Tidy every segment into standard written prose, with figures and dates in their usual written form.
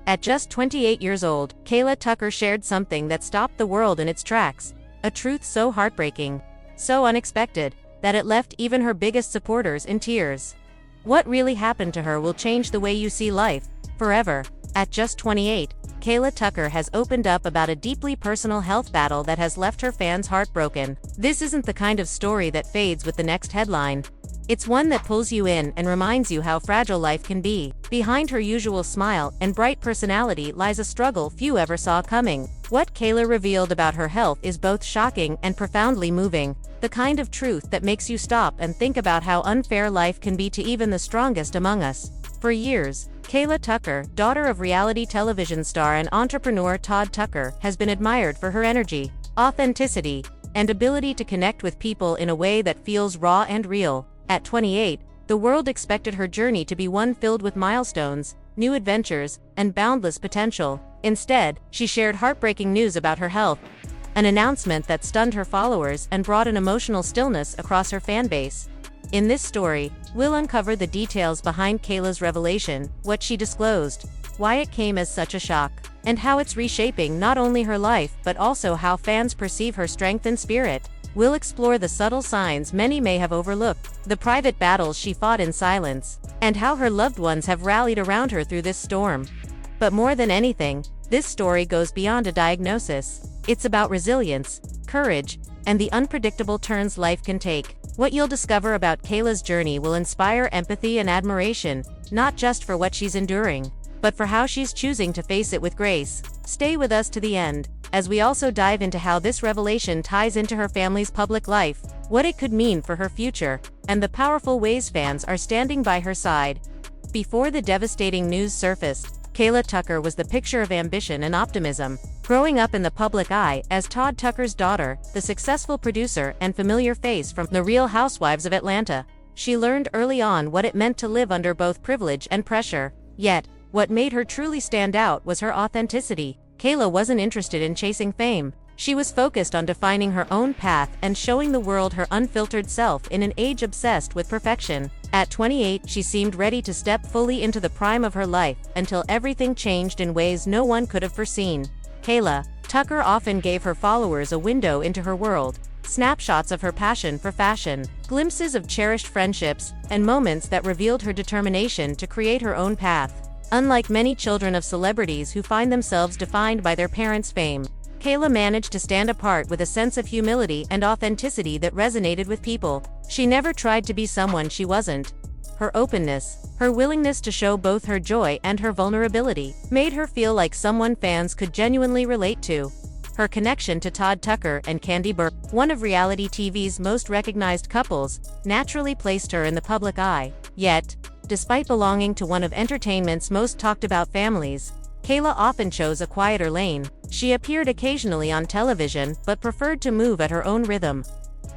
At just 28 years old, Kaela Tucker shared something that stopped the world in its tracks. A truth so heartbreaking, so unexpected, that it left even her biggest supporters in tears. What really happened to her will change the way you see life, forever. At just 28, Kaela Tucker has opened up about a deeply personal health battle that has left her fans heartbroken. This isn't the kind of story that fades with the next headline. It's one that pulls you in and reminds you how fragile life can be. Behind her usual smile and bright personality lies a struggle few ever saw coming. What Kaela revealed about her health is both shocking and profoundly moving. The kind of truth that makes you stop and think about how unfair life can be to even the strongest among us. For years, Kaela Tucker, daughter of reality television star and entrepreneur Todd Tucker, has been admired for her energy, authenticity, and ability to connect with people in a way that feels raw and real. At 28, the world expected her journey to be one filled with milestones, new adventures, and boundless potential. Instead, she shared heartbreaking news about her health, an announcement that stunned her followers and brought an emotional stillness across her fanbase. In this story, we'll uncover the details behind Kaela's revelation, what she disclosed, why it came as such a shock, and how it's reshaping not only her life but also how fans perceive her strength and spirit. We'll explore the subtle signs many may have overlooked, the private battles she fought in silence, and how her loved ones have rallied around her through this storm. But more than anything, this story goes beyond a diagnosis. It's about resilience, courage, and the unpredictable turns life can take. What you'll discover about Kaela's journey will inspire empathy and admiration, not just for what she's enduring, but for how she's choosing to face it with grace. Stay with us to the end, as we also dive into how this revelation ties into her family's public life, what it could mean for her future, and the powerful ways fans are standing by her side. Before the devastating news surfaced, Kaela Tucker was the picture of ambition and optimism. Growing up in the public eye as Todd Tucker's daughter, the successful producer and familiar face from The Real Housewives of Atlanta, she learned early on what it meant to live under both privilege and pressure. Yet, what made her truly stand out was her authenticity. Kaela wasn't interested in chasing fame. She was focused on defining her own path and showing the world her unfiltered self in an age obsessed with perfection. At 28, she seemed ready to step fully into the prime of her life, until everything changed in ways no one could have foreseen. Kaela Tucker often gave her followers a window into her world, snapshots of her passion for fashion, glimpses of cherished friendships, and moments that revealed her determination to create her own path. Unlike many children of celebrities who find themselves defined by their parents' fame, Kaela managed to stand apart with a sense of humility and authenticity that resonated with people. She never tried to be someone she wasn't. Her openness, her willingness to show both her joy and her vulnerability, made her feel like someone fans could genuinely relate to. Her connection to Todd Tucker and Candy Burke, one of reality TV's most recognized couples, naturally placed her in the public eye. Yet, despite belonging to one of entertainment's most talked-about families, Kaela often chose a quieter lane. She appeared occasionally on television but preferred to move at her own rhythm.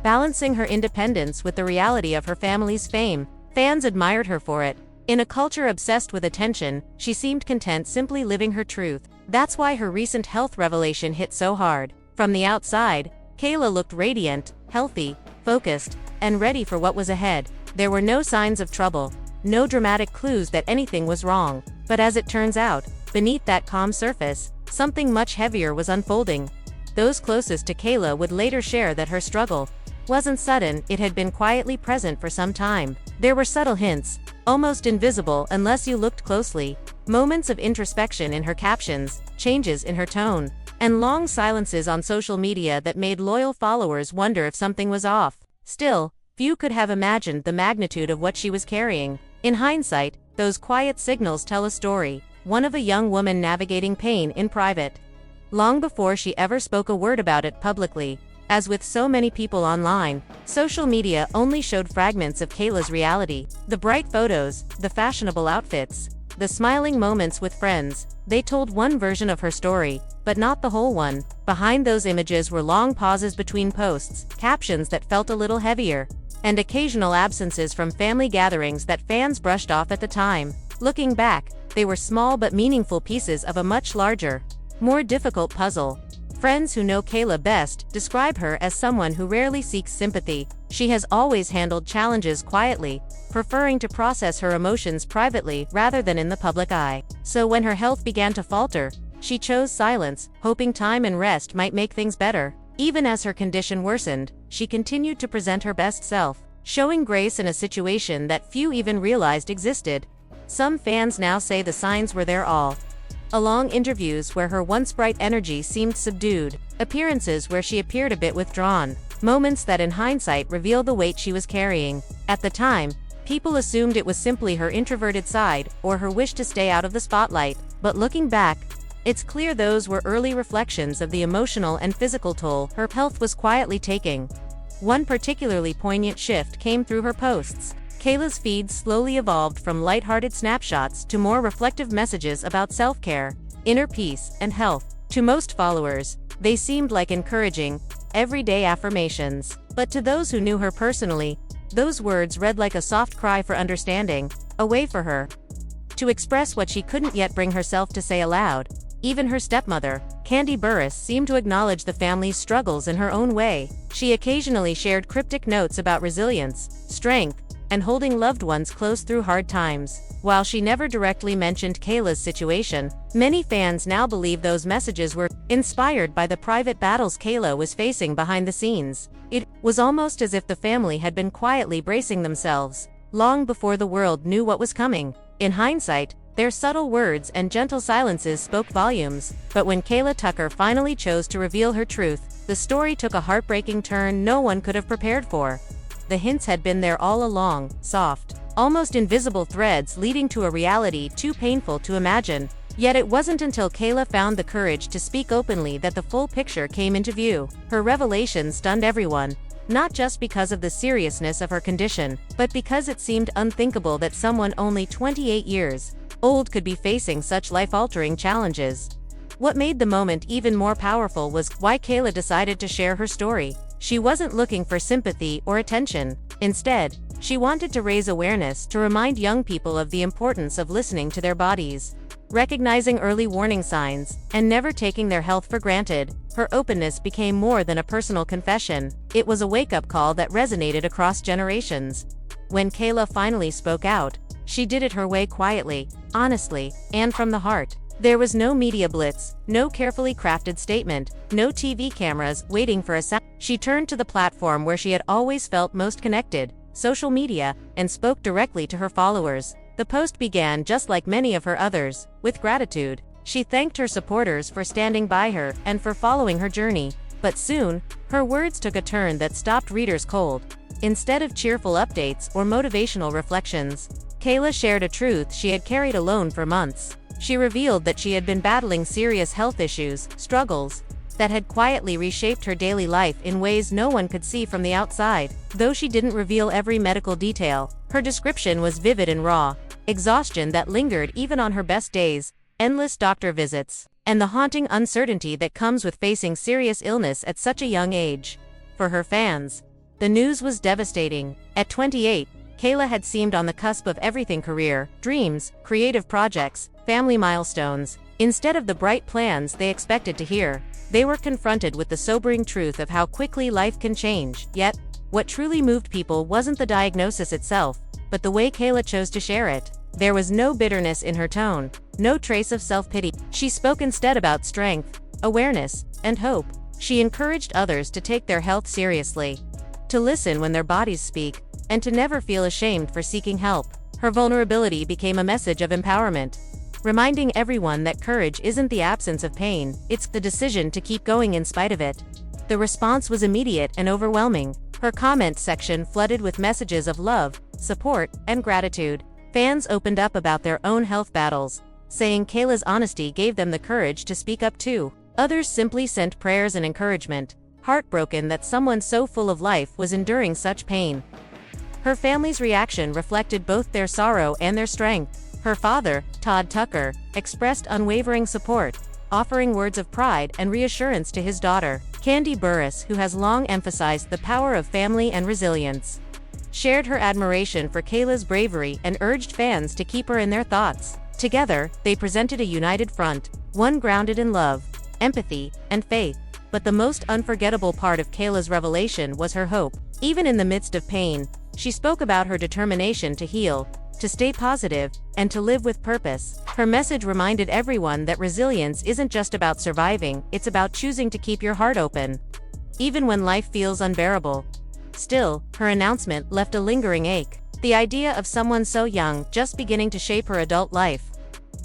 Balancing her independence with the reality of her family's fame, fans admired her for it. In a culture obsessed with attention, she seemed content simply living her truth. That's why her recent health revelation hit so hard. From the outside, Kaela looked radiant, healthy, focused, and ready for what was ahead. There were no signs of trouble, no dramatic clues that anything was wrong. But as it turns out, beneath that calm surface, something much heavier was unfolding. Those closest to Kaela would later share that her struggle wasn't sudden, it had been quietly present for some time. There were subtle hints, almost invisible unless you looked closely, moments of introspection in her captions, changes in her tone, and long silences on social media that made loyal followers wonder if something was off. Still, few could have imagined the magnitude of what she was carrying. In hindsight, those quiet signals tell a story, one of a young woman navigating pain in private, long before she ever spoke a word about it publicly. As with so many people online, social media only showed fragments of Kaela's reality. The bright photos, the fashionable outfits, the smiling moments with friends, they told one version of her story, but not the whole one. Behind those images were long pauses between posts, captions that felt a little heavier, and occasional absences from family gatherings that fans brushed off at the time. Looking back, they were small but meaningful pieces of a much larger, more difficult puzzle. Friends who know Kaela best describe her as someone who rarely seeks sympathy, She has always handled challenges quietly, preferring to process her emotions privately rather than in the public eye. So when her health began to falter, she chose silence, hoping time and rest might make things better. Even as her condition worsened, she continued to present her best self, showing grace in a situation that few even realized existed. Some fans now say the signs were there all along: interviews where her once bright energy seemed subdued, appearances where she appeared a bit withdrawn, moments that in hindsight reveal the weight she was carrying. At the time, people assumed it was simply her introverted side or her wish to stay out of the spotlight, but looking back, it's clear those were early reflections of the emotional and physical toll her health was quietly taking. One particularly poignant shift came through her posts. Kaela's feed slowly evolved from lighthearted snapshots to more reflective messages about self-care, inner peace, and health. To most followers, they seemed like encouraging, everyday affirmations. But to those who knew her personally, those words read like a soft cry for understanding, a way for her to express what she couldn't yet bring herself to say aloud. Even her stepmother, Candy Burris, seemed to acknowledge the family's struggles in her own way. She occasionally shared cryptic notes about resilience, strength, and holding loved ones close through hard times. While she never directly mentioned Kaela's situation, many fans now believe those messages were inspired by the private battles Kaela was facing behind the scenes. It was almost as if the family had been quietly bracing themselves, long before the world knew what was coming. In hindsight, their subtle words and gentle silences spoke volumes, but when Kaela Tucker finally chose to reveal her truth, the story took a heartbreaking turn no one could have prepared for. The hints had been there all along, soft, almost invisible threads leading to a reality too painful to imagine. Yet it wasn't until Kaela found the courage to speak openly that the full picture came into view. Her revelation stunned everyone, not just because of the seriousness of her condition, but because it seemed unthinkable that someone only 28 years old could be facing such life-altering challenges. What made the moment even more powerful was why Kaela decided to share her story. She wasn't looking for sympathy or attention. Instead, she wanted to raise awareness, to remind young people of the importance of listening to their bodies, recognizing early warning signs, and never taking their health for granted. Her openness became more than a personal confession. It was a wake-up call that resonated across generations. When Kaela finally spoke out, she did it her way, quietly, honestly, and from the heart. There was no media blitz, no carefully crafted statement, no TV cameras waiting for a sound. She turned to the platform where she had always felt most connected, social media, and spoke directly to her followers. The post began just like many of her others, with gratitude. She thanked her supporters for standing by her and for following her journey. But soon, her words took a turn that stopped readers cold. Instead of cheerful updates or motivational reflections, Kaela shared a truth she had carried alone for months. She revealed that she had been battling serious health issues, struggles that had quietly reshaped her daily life in ways no one could see from the outside. Though she didn't reveal every medical detail, her description was vivid and raw: exhaustion that lingered even on her best days, endless doctor visits, and the haunting uncertainty that comes with facing serious illness at such a young age. For her fans, the news was devastating. At 28, Kaela had seemed on the cusp of everything: career, dreams, creative projects, family milestones. Instead of the bright plans they expected to hear, they were confronted with the sobering truth of how quickly life can change. Yet, what truly moved people wasn't the diagnosis itself, but the way Kaela chose to share it. There was no bitterness in her tone, no trace of self-pity. She spoke instead about strength, awareness, and hope. She encouraged others to take their health seriously, to listen when their bodies speak, and to never feel ashamed for seeking help. Her vulnerability became a message of empowerment, reminding everyone that courage isn't the absence of pain, it's the decision to keep going in spite of it. The response was immediate and overwhelming. Her comment section flooded with messages of love, support, and gratitude. Fans opened up about their own health battles, saying Kaela's honesty gave them the courage to speak up too. Others simply sent prayers and encouragement, heartbroken that someone so full of life was enduring such pain. Her family's reaction reflected both their sorrow and their strength. Her father, Todd Tucker, expressed unwavering support, offering words of pride and reassurance to his daughter. Candy Burris, who has long emphasized the power of family and resilience, shared her admiration for Kaela's bravery and urged fans to keep her in their thoughts. Together, they presented a united front, one grounded in love, empathy, and faith. But the most unforgettable part of Kaela's revelation was her hope. Even in the midst of pain, she spoke about her determination to heal, to stay positive, and to live with purpose. Her message reminded everyone that resilience isn't just about surviving, it's about choosing to keep your heart open, even when life feels unbearable. Still, her announcement left a lingering ache. The idea of someone so young, just beginning to shape her adult life,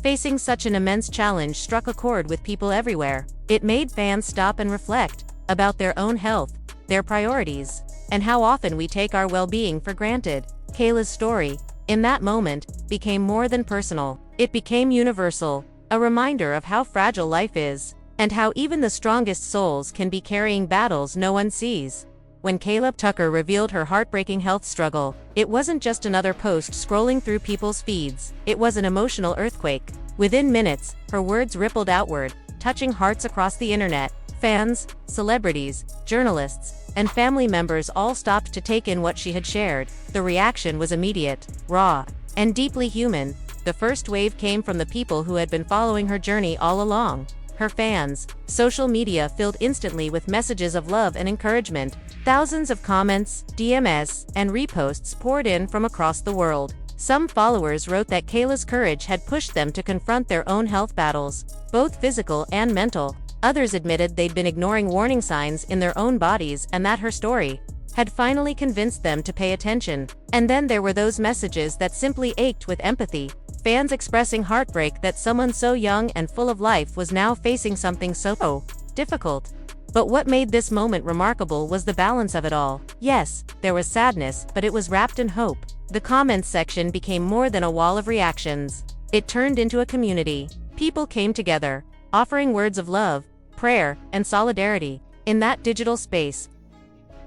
facing such an immense challenge struck a chord with people everywhere. It made fans stop and reflect about their own health, their priorities, and how often we take our well-being for granted. Kaela's story, in that moment, became more than personal. It became universal, a reminder of how fragile life is, and how even the strongest souls can be carrying battles no one sees. When Kaela Tucker revealed her heartbreaking health struggle, it wasn't just another post scrolling through people's feeds, it was an emotional earthquake. Within minutes, her words rippled outward, touching hearts across the internet. Fans, celebrities, journalists, and family members all stopped to take in what she had shared. The reaction was immediate, raw, and deeply human. The first wave came from the people who had been following her journey all along. Her fans. Social media filled instantly with messages of love and encouragement. Thousands of comments, DMs, and reposts poured in from across the world. Some followers wrote that Kaela's courage had pushed them to confront their own health battles, both physical and mental. Others admitted they'd been ignoring warning signs in their own bodies and that her story had finally convinced them to pay attention. And then there were those messages that simply ached with empathy. Fans expressing heartbreak that someone so young and full of life was now facing something so difficult. But what made this moment remarkable was the balance of it all. Yes, there was sadness, but it was wrapped in hope. The comments section became more than a wall of reactions. It turned into a community. People came together, offering words of love, prayer, and solidarity. In that digital space,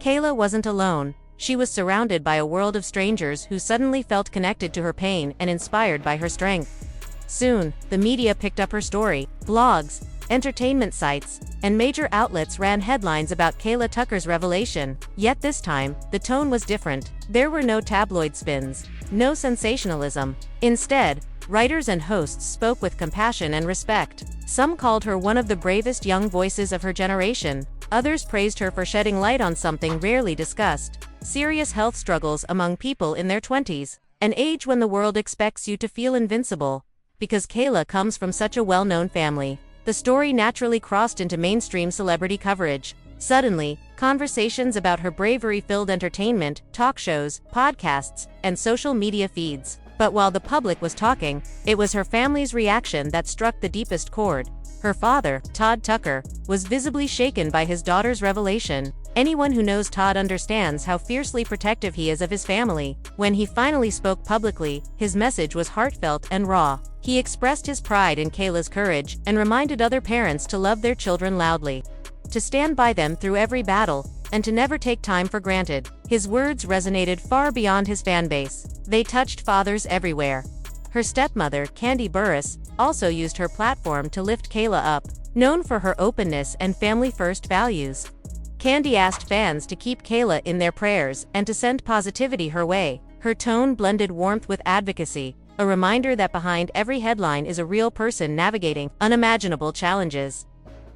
Kaela wasn't alone. She was surrounded by a world of strangers who suddenly felt connected to her pain and inspired by her strength. Soon, the media picked up her story. Blogs, entertainment sites, and major outlets ran headlines about Kaela Tucker's revelation. Yet this time, the tone was different. There were no tabloid spins, no sensationalism. Instead, writers and hosts spoke with compassion and respect. Some called her one of the bravest young voices of her generation. Others praised her for shedding light on something rarely discussed: serious health struggles among people in their 20s, an age when the world expects you to feel invincible. Because Kaela comes from such a well-known family, the story naturally crossed into mainstream celebrity coverage. Suddenly, conversations about her bravery filled entertainment, talk shows, podcasts, and social media feeds. But while the public was talking, it was her family's reaction that struck the deepest chord. Her father, Todd Tucker, was visibly shaken by his daughter's revelation. Anyone who knows Todd understands how fiercely protective he is of his family. When he finally spoke publicly, his message was heartfelt and raw. He expressed his pride in Kaela's courage and reminded other parents to love their children loudly, to stand by them through every battle, and to never take time for granted. His words resonated far beyond his fanbase. They touched fathers everywhere. Her stepmother, Kandi Burruss, also used her platform to lift Kaela up. Known for her openness and family-first values, Kandi asked fans to keep Kaela in their prayers and to send positivity her way. Her tone blended warmth with advocacy, a reminder that behind every headline is a real person navigating unimaginable challenges.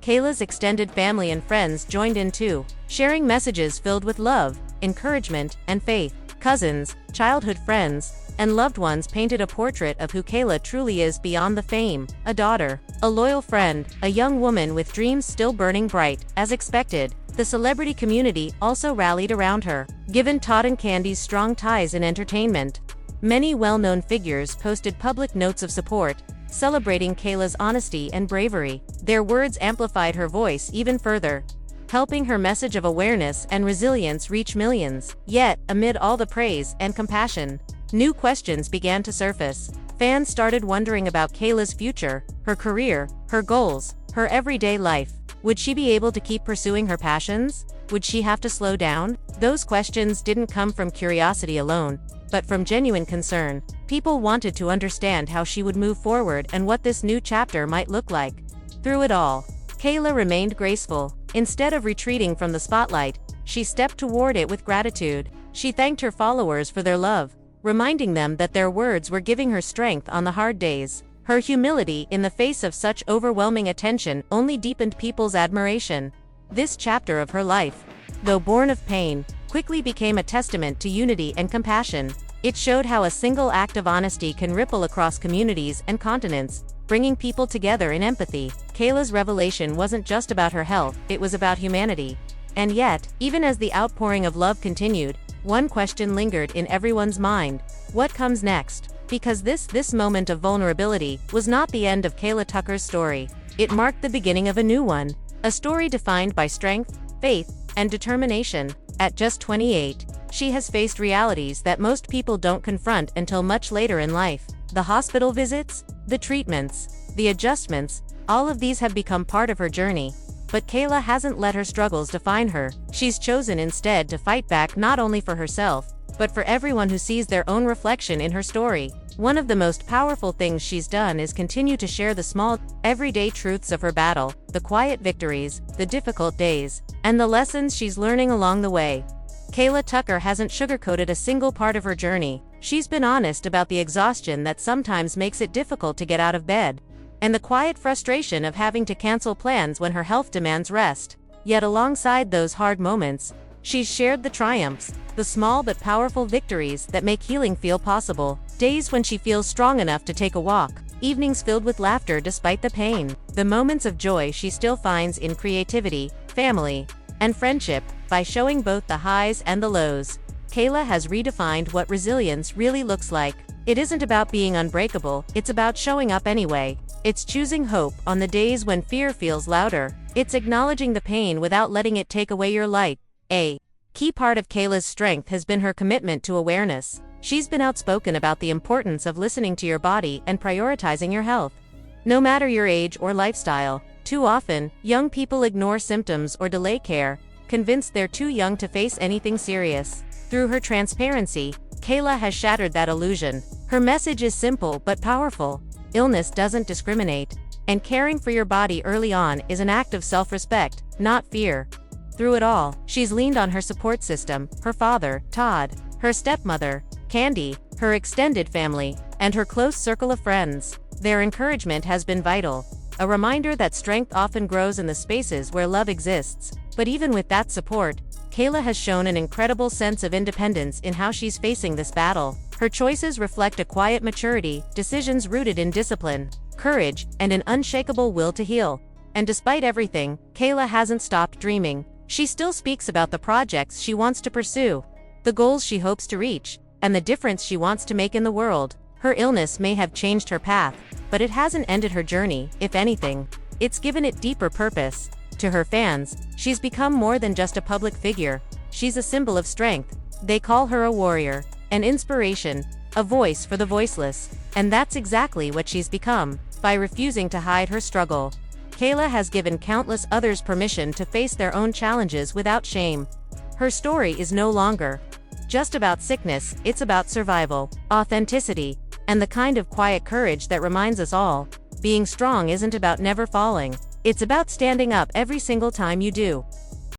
Kaela's extended family and friends joined in too, sharing messages filled with love, encouragement, and faith. Cousins, childhood friends, and loved ones painted a portrait of who Kaela truly is beyond the fame: a daughter, a loyal friend, a young woman with dreams still burning bright. As expected, the celebrity community also rallied around her. Given Todd and Kandi's strong ties in entertainment, many well-known figures posted public notes of support, celebrating Kaela's honesty and bravery. Their words amplified her voice even further, helping her message of awareness and resilience reach millions. Yet, amid all the praise and compassion, new questions began to surface. Fans started wondering about Kaela's future, her career, her goals, her everyday life. Would she be able to keep pursuing her passions? Would she have to slow down? Those questions didn't come from curiosity alone, but from genuine concern. People wanted to understand how she would move forward and what this new chapter might look like. Through it all, Kaela remained graceful. Instead of retreating from the spotlight, she stepped toward it with gratitude. She thanked her followers for their love, reminding them that their words were giving her strength on the hard days. Her humility in the face of such overwhelming attention only deepened people's admiration. This chapter of her life, though born of pain, quickly became a testament to unity and compassion. It showed how a single act of honesty can ripple across communities and continents, bringing people together in empathy. Kaela's revelation wasn't just about her health, it was about humanity. And yet, even as the outpouring of love continued, one question lingered in everyone's mind: what comes next? Because this moment of vulnerability was not the end of Kaela Tucker's story. It marked the beginning of a new one. A story defined by strength, faith, and determination. At just 28, she has faced realities that most people don't confront until much later in life. The hospital visits, the treatments, the adjustments, all of these have become part of her journey. But Kaela hasn't let her struggles define her. She's chosen instead to fight back not only for herself, but for everyone who sees their own reflection in her story. One of the most powerful things she's done is continue to share the small, everyday truths of her battle, the quiet victories, the difficult days, and the lessons she's learning along the way. Kaela Tucker hasn't sugarcoated a single part of her journey. She's been honest about the exhaustion that sometimes makes it difficult to get out of bed, and the quiet frustration of having to cancel plans when her health demands rest. Yet alongside those hard moments, she's shared the triumphs, the small but powerful victories that make healing feel possible. Days when she feels strong enough to take a walk, evenings filled with laughter despite the pain, the moments of joy she still finds in creativity, family, and friendship. By showing both the highs and the lows, Kaela has redefined what resilience really looks like. It isn't about being unbreakable, it's about showing up anyway. It's choosing hope on the days when fear feels louder. It's acknowledging the pain without letting it take away your light. A key part of Kaela's strength has been her commitment to awareness. She's been outspoken about the importance of listening to your body and prioritizing your health. No matter your age or lifestyle, too often, young people ignore symptoms or delay care, convinced they're too young to face anything serious. Through her transparency, Kaela has shattered that illusion. Her message is simple but powerful. Illness doesn't discriminate, and caring for your body early on is an act of self-respect, not fear. Through it all, she's leaned on her support system, her father, Todd, her stepmother, Candy, her extended family, and her close circle of friends. Their encouragement has been vital, a reminder that strength often grows in the spaces where love exists. But even with that support, Kaela has shown an incredible sense of independence in how she's facing this battle. Her choices reflect a quiet maturity, decisions rooted in discipline, courage, and an unshakable will to heal. And despite everything, Kaela hasn't stopped dreaming. She still speaks about the projects she wants to pursue, the goals she hopes to reach, and the difference she wants to make in the world. Her illness may have changed her path, but it hasn't ended her journey. If anything, it's given it deeper purpose. To her fans, she's become more than just a public figure. She's a symbol of strength. They call her a warrior, an inspiration, a voice for the voiceless. And that's exactly what she's become. By refusing to hide her struggle, Kaela has given countless others permission to face their own challenges without shame. Her story is no longer just about sickness, it's about survival, authenticity, and the kind of quiet courage that reminds us all, being strong isn't about never falling. It's about standing up every single time you do.